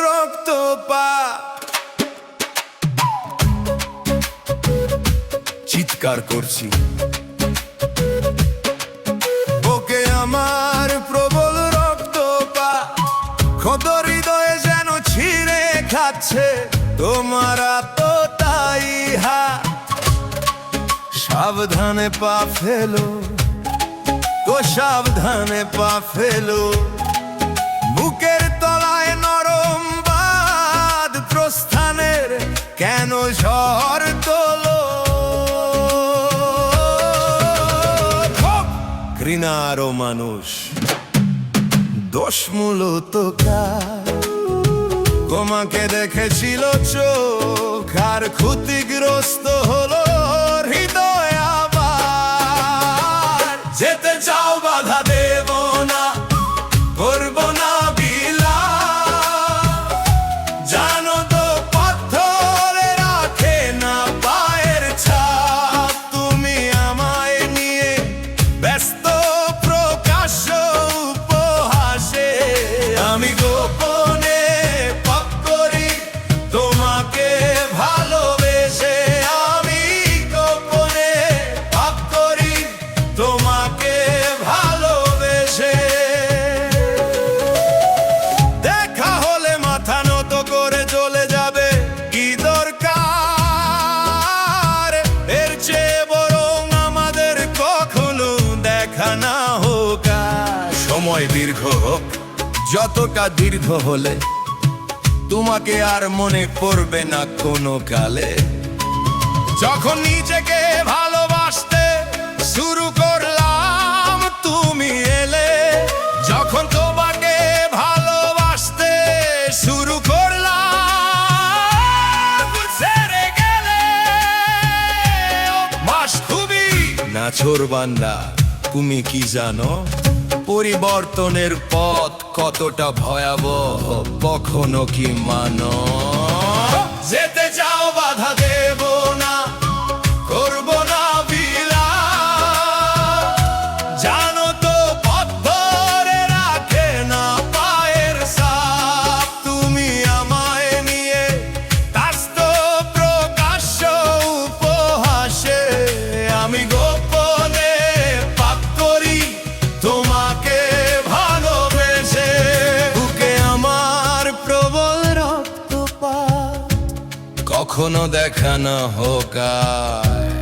রক্তপাত। চিৎকার করছি, ওকে আমার প্রবল রক্তপাত। ক্ষত হৃদয়ে যেন ছিঁড়ে খাচ্ছে তোমার আততাই হাত। সাবধানে পা ফেলো গো, সাবধানে পা ফেলো। বুকের তলায় নরম বাঁধ, প্রস্থানের কেন ঝড় তোলো। ঘৃণার মানুষ দোষ মূলত কার? তোমাকে দেখেছিল চোখ আর ক্ষতিগ্রস্ত হলো হৃদয় আবার। যেতে চাও বাধা দেব না, করব না বিলাপ। জানো তো পাথরে রাখে না পায়ের ছাপ। তুমি আমায় নিয়ে ব্যস্ত প্রকাশ্য উপহাসে। আমি গোপনে পাপ করি তোমাকে ভালোবেসে। আমি গোপনে পাপ করি তোমাকে ভালোবেসে। দেখা হলে মাথা নত করে চলে যাবে, কি দরকার? এর চেয়ে বরং আমাদের কখনো দেখা না হোক। সময় দীর্ঘ হোক, যতটা দীর্ঘ হলে তোমাকে আর মনে পড়বে না কোনো কালে। যখন নিজেকে ভালোবাসতে শুরু করলাম তুমি এলে। যখন তোমাকে ভালোবাসতে শুরু করলাম ছেড়ে গেলে। মাস খুবই নাছোড় বান্দা, তুমি কি জানো পরিবর্তনের পথ কতটা ভয়াবহ? কখনো কি মানো? যেতে চাও বাধা দেব না, করব না বিলাপ। জানো তো পথ ধরে রাখে না পায়ের ছাপ। তুমি আমায় নিয়ে ব্যস্ত প্রকাশ্য উপহাসে। আমি গোপনে পাপ করি তোমাকে ভালোবেসে। বুকে আমার প্রবল রক্তপাত, কখনো দেখা না হোক আর।